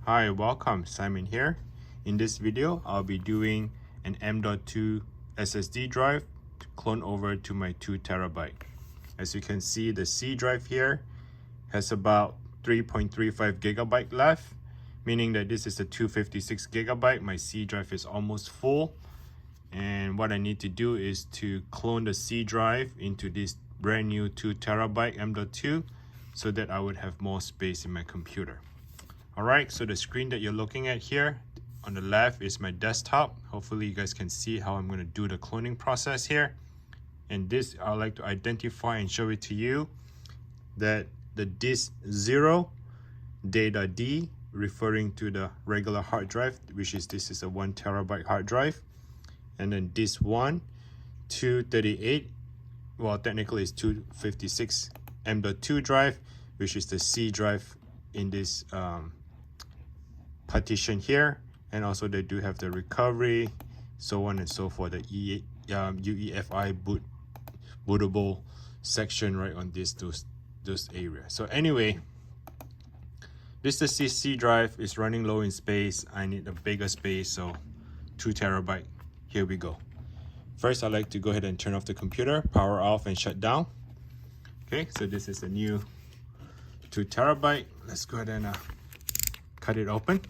Hi, welcome. Simon here. In this video, I'll be doing an M.2 SSD drive to clone over to my 2 terabyte. As you can see, the C drive here has about 3.35 gigabyte left, meaning that this is a 256 gigabyte. My C drive is almost full. And what I need to do is to clone the C drive into this brand new 2 terabyte M.2 so that I would have more space in my computer. Alright, so the screen that you're looking at here on the left is my desktop. Hopefully you guys can see how I'm going to do the cloning process here. And this, I like to identify and show it to you that the disk 0 data D, referring to the regular hard drive, which is this is a 1 terabyte hard drive. And then disk 1, 238, well technically it's 256 M.2 drive, which is the C drive in this partition here. And also they do have the recovery, so on and so forth, the UEFI bootable section right on those areas. So anyway, this the C drive is running low in space. I need a bigger space, so 2 terabyte. Here we go. First, I like to go ahead and turn off the computer, power off and shut down. Okay, so this is a new 2 terabyte. Let's go ahead and cut it open.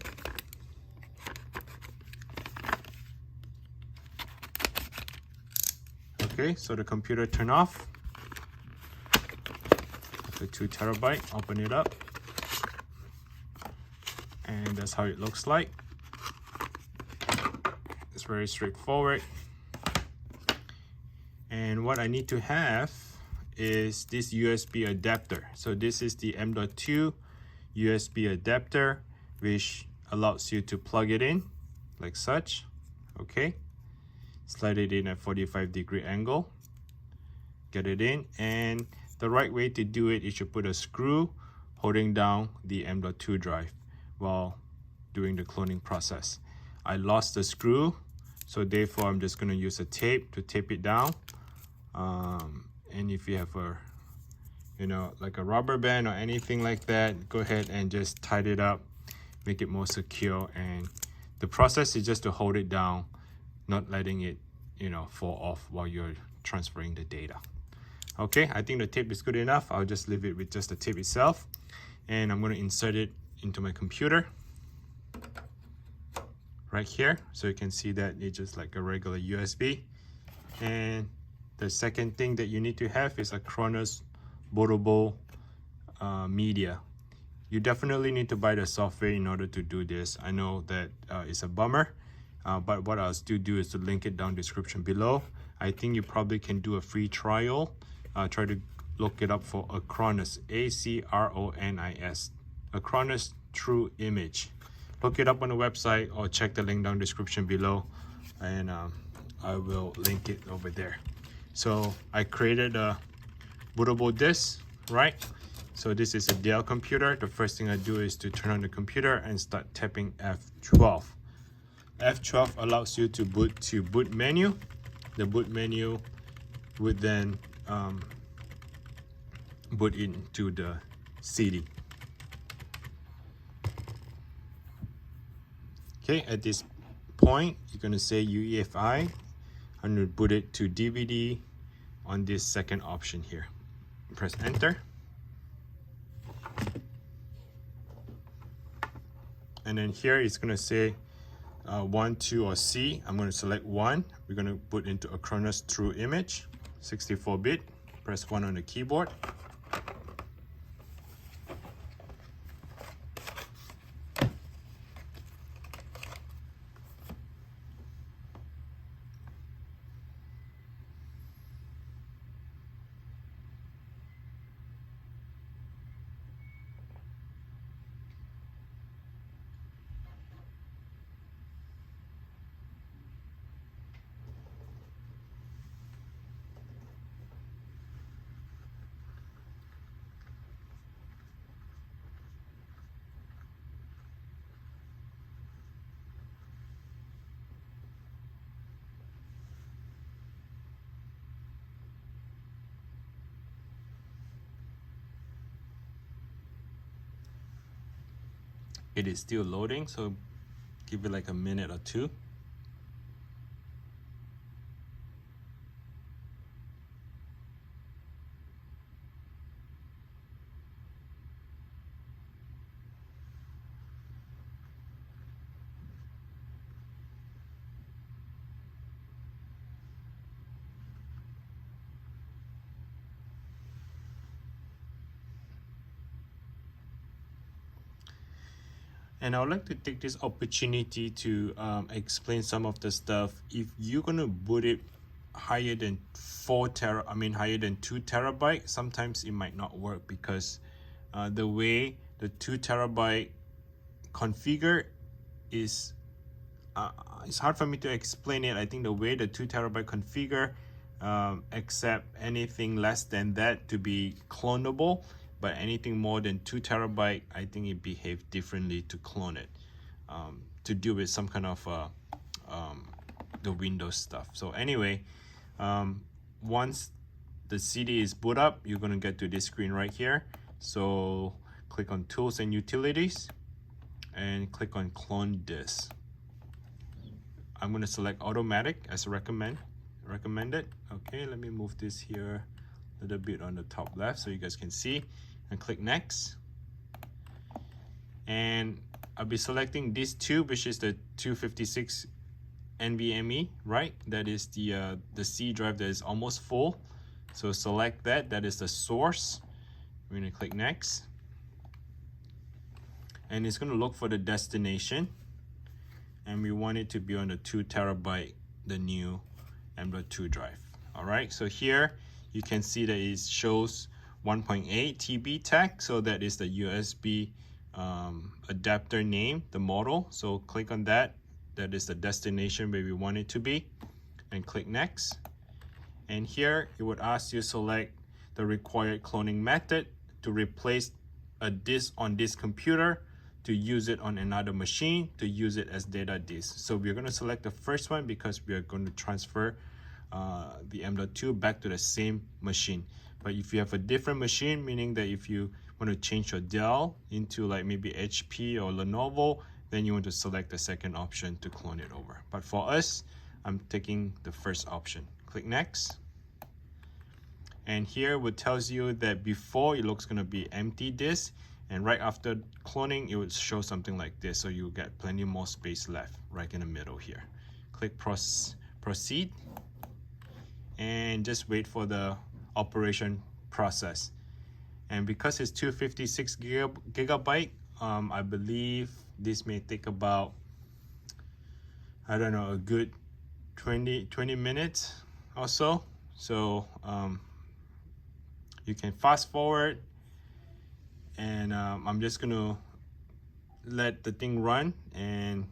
Okay, so the computer turned off. The 2 terabyte, open it up. And that's how it looks like. It's very straightforward. And what I need to have is this USB adapter. So this is the M.2 USB adapter, which allows you to plug it in like such. Okay, slide it in at 45-degree angle, get it in, and the right way to do it is to put a screw holding down the M.2 drive while doing the cloning process. I lost the screw, so therefore I'm just going to use a tape to tape it down. And if you have a, like a rubber band or anything like that, go ahead and just tighten it up, make it more secure. And the process is just to hold it down, not letting it, fall off while you're transferring the data. Okay, I think the tape is good enough. I'll just leave it with just the tape itself. And I'm going to insert it into my computer right here, so you can see that it's just like a regular USB. And the second thing that you need to have is Acronis bootable media. You definitely need to buy the software in order to do this. I know that it's a bummer, but what I'll still do is to link it down description below. I think you probably can do a free trial. Try to look it up for Acronis, A-C-R-O-N-I-S, Acronis True Image. Look it up on the website or check the link down description below, and I will link it over there. So I created a bootable disk, right? So this is a Dell computer. The first thing I do is to turn on the computer and start tapping F12. F12 allows you to boot to boot menu. The boot menu would then boot into the CD. Okay, at this point, you're going to say UEFI. I'm going to boot it to DVD on this second option here. Press enter. And then here it's going to say 1, 2, or C. I'm going to select 1. We're going to boot into Acronis True Image, 64-bit. Press 1 on the keyboard. It is still loading, so give it like a minute or two. And I would like to take this opportunity to explain some of the stuff. If you're gonna boot it higher than higher than 2 terabyte, sometimes it might not work because the way the 2 terabyte configure is it's hard for me to explain it. I think the way the 2 terabyte configure accept anything less than that to be clonable, but anything more than 2 terabyte, I think it behaves differently to clone it, to deal with some kind of the Windows stuff. So anyway, once the CD is boot up, you're gonna get to this screen right here. So click on Tools and Utilities and click on Clone Disk. I'm gonna select Automatic as recommended. Okay, let me move this here a little bit on the top left so you guys can see, and click Next. And I'll be selecting this tube, which is the 256 NVMe, right? That is the C drive that is almost full. So select that. That is the source. We're gonna click Next, and it's gonna look for the destination, and we want it to be on the 2 terabyte, the new M.2 drive. All right, so here you can see that it shows 1.8 TB tag, so that is the USB adapter name, the model. So click on that. That is the destination where we want it to be, and click Next. And here it would ask you to select the required cloning method to replace a disk on this computer, to use it on another machine, to use it as data disk. So we're going to select the first one because we are going to transfer the M.2 back to the same machine. But if you have a different machine, meaning that if you want to change your Dell into like maybe HP or Lenovo, then you want to select the second option to clone it over. But for us, I'm taking the first option. Click Next. And here it tells you that before it looks going to be empty disk, and right after cloning it would show something like this, so you get plenty more space left right in the middle here. Click Proceed, and just wait for the operation process. And because it's 256 gigabyte, I believe this may take about, I don't know, a good 20 minutes or so. So you can fast forward, and I'm just gonna let the thing run, and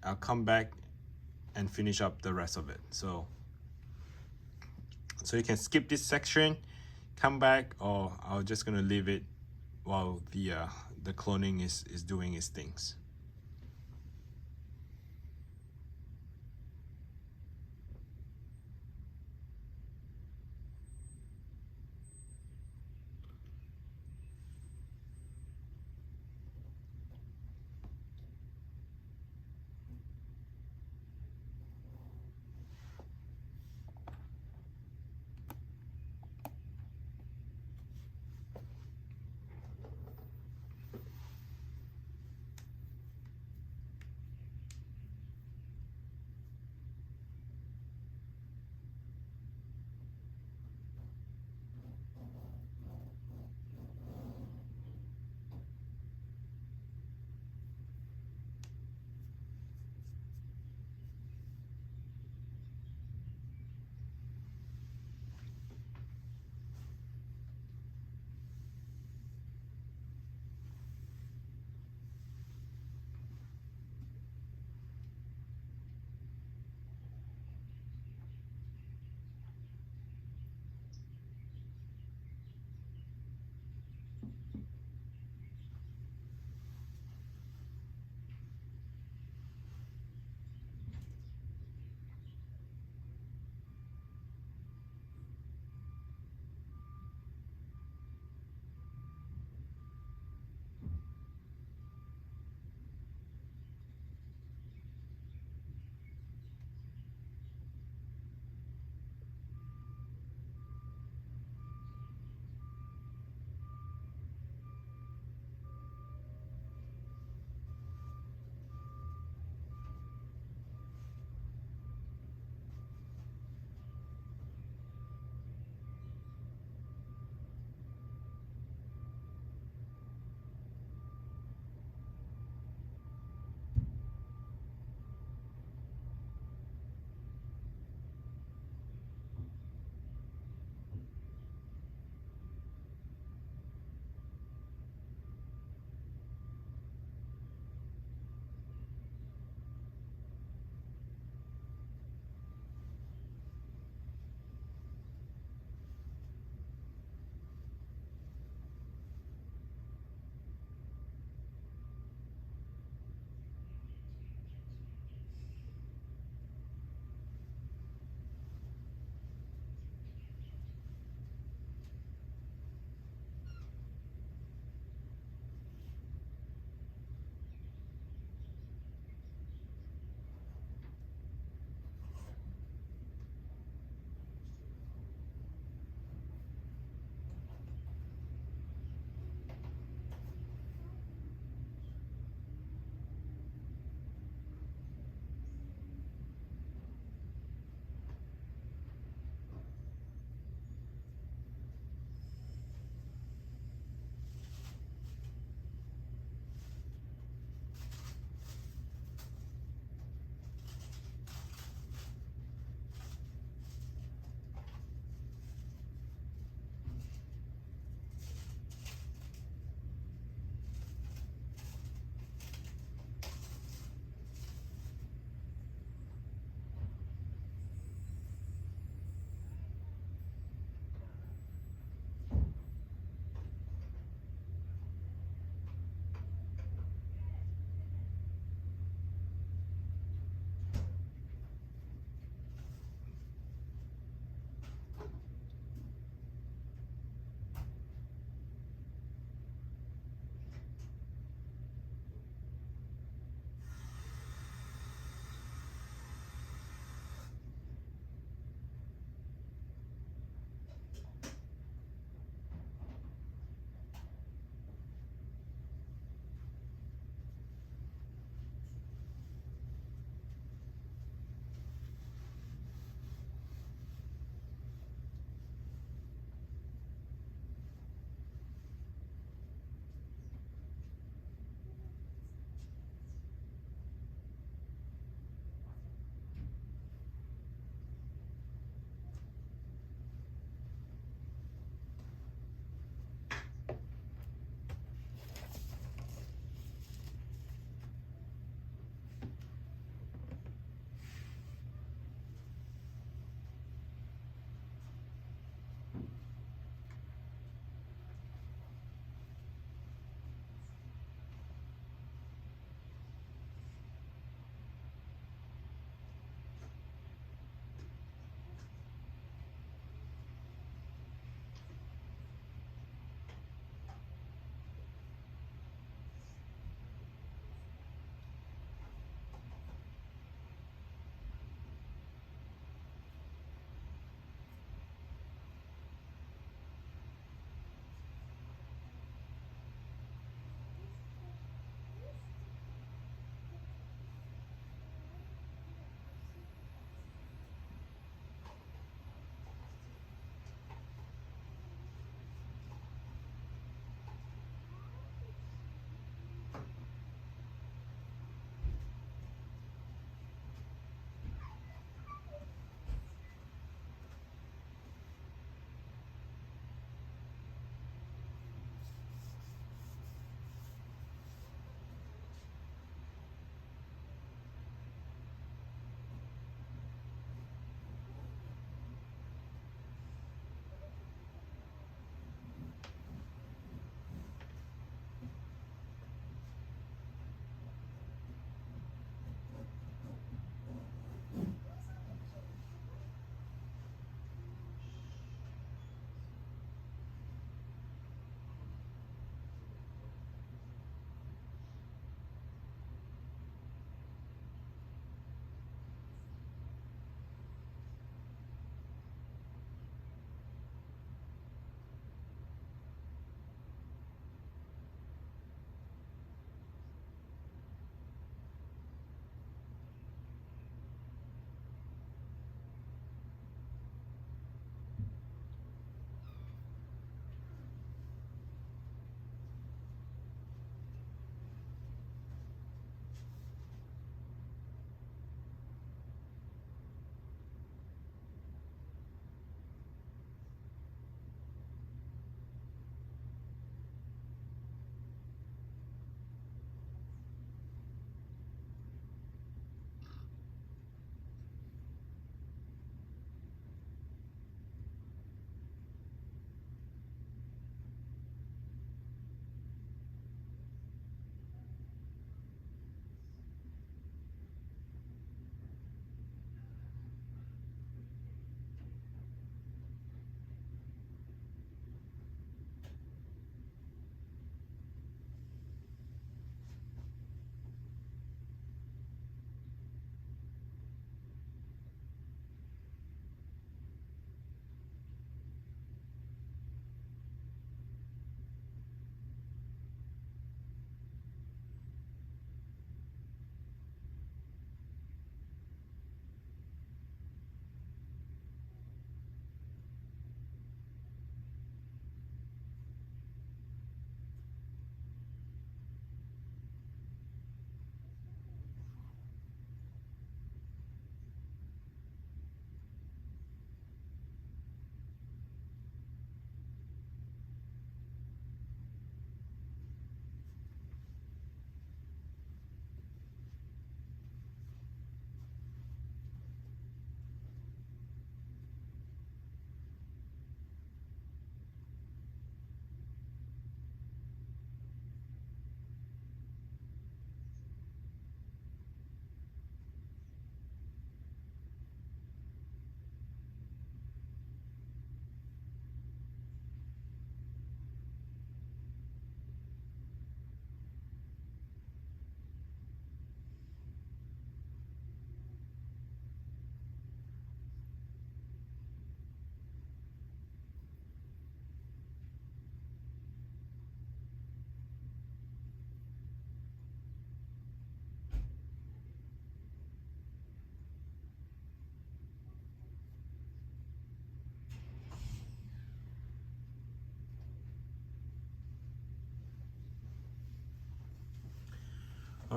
I'll come back and finish up the rest of it. So you can skip this section, come back, or I'm just gonna leave it while the cloning is doing its things.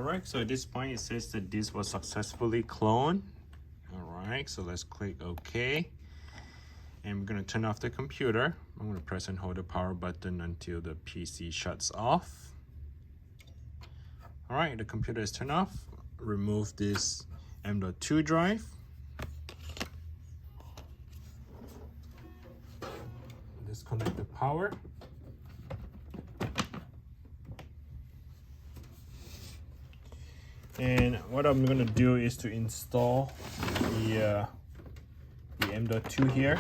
Alright, so at this point it says that this was successfully cloned. Alright, so let's click OK. And we're going to turn off the computer. I'm going to press and hold the power button until the PC shuts off. Alright, the computer is turned off. Remove this M.2 drive. Disconnect the power. And what I'm going to do is to install the M.2 here.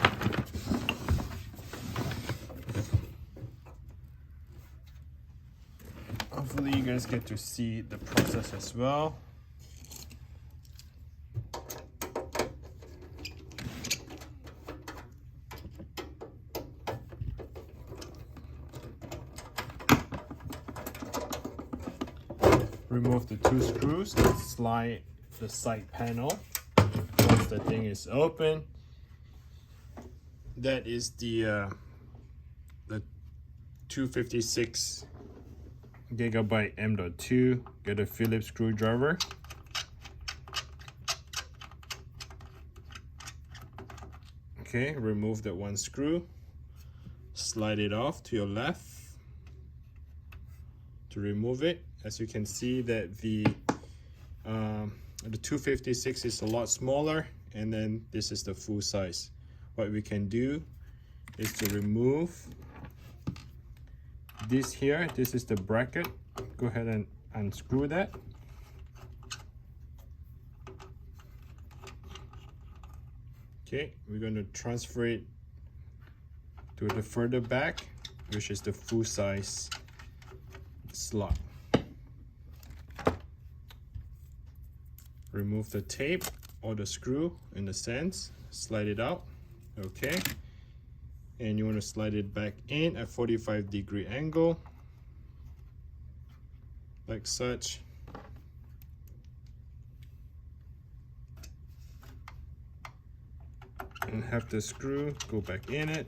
Hopefully you guys get to see the process as well. Remove the two screws and slide the side panel. Once the thing is open, that is the 256 gigabyte M.2. Get a Phillips screwdriver. Okay, remove that one screw. Slide it off to your left to remove it. As you can see that the 256 is a lot smaller, and then this is the full size. What we can do is to remove this here. This is the bracket. Go ahead and unscrew that. Okay, we're going to transfer it to the further back, which is the full size slot. Remove the tape or the screw in the sense, slide it out. Okay, and you want to slide it back in at 45-degree angle, like such. And have the screw go back in it,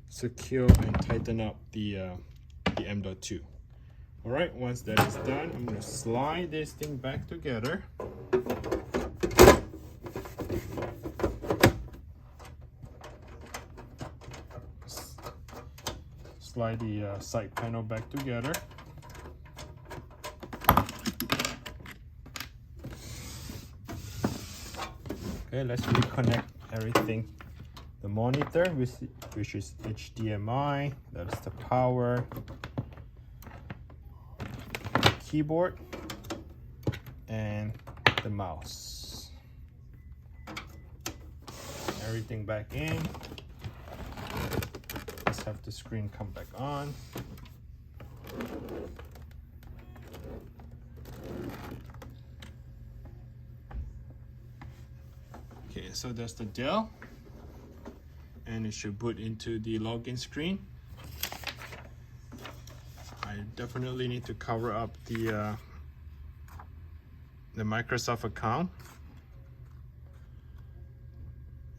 secure and tighten up the M.2. All right, once that is done, I'm going to slide this thing back together. Slide the side panel back together. Okay, let's reconnect everything. The monitor, which is HDMI, that is the power. Keyboard and the mouse. Everything back in. Let's have the screen come back on. Okay, so that's the Dell, and it should boot into the login screen. I definitely need to cover up the Microsoft account.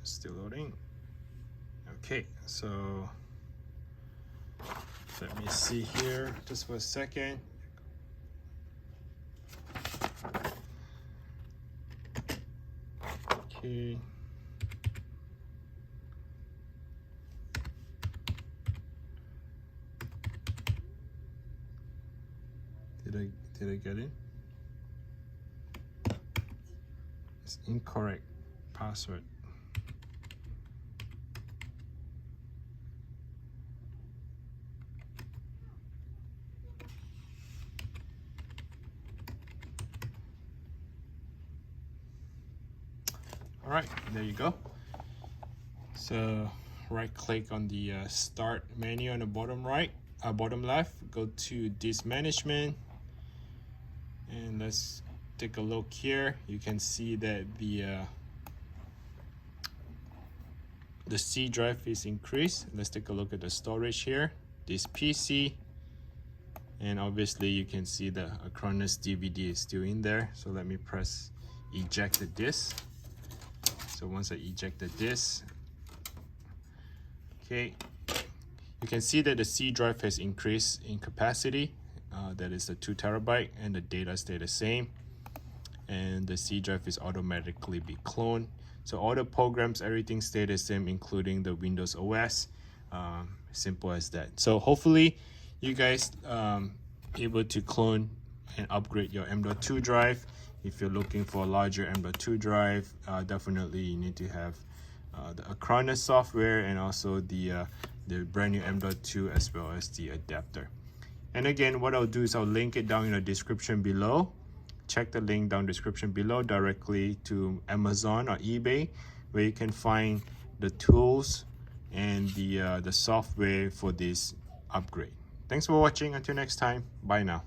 Still loading. Okay, so let me see here just for a second. Okay. Did I get it? It's incorrect password. All right, there you go. So right click on the start menu on the bottom right, bottom left, go to disk management. And let's take a look here. You can see that the C drive is increased. Let's take a look at the storage here. This PC, and obviously you can see the Acronis DVD is still in there. So let me press eject the disk. So once I eject the disk, okay, you can see that the C drive has increased in capacity. that is the 2 terabyte, and the data stay the same, and the C drive is automatically be cloned. So all the programs, everything stay the same, including the Windows OS. Simple as that. So hopefully you guys able to clone and upgrade your M.2 drive. If you're looking for a larger M.2 drive, definitely you need to have the Acronis software, and also the brand new M.2 as well as the adapter. And again, what I'll do is I'll link it down in the description below. Check the link down description below directly to Amazon or eBay, where you can find the tools and the software for this upgrade. Thanks for watching. Until next time, bye now.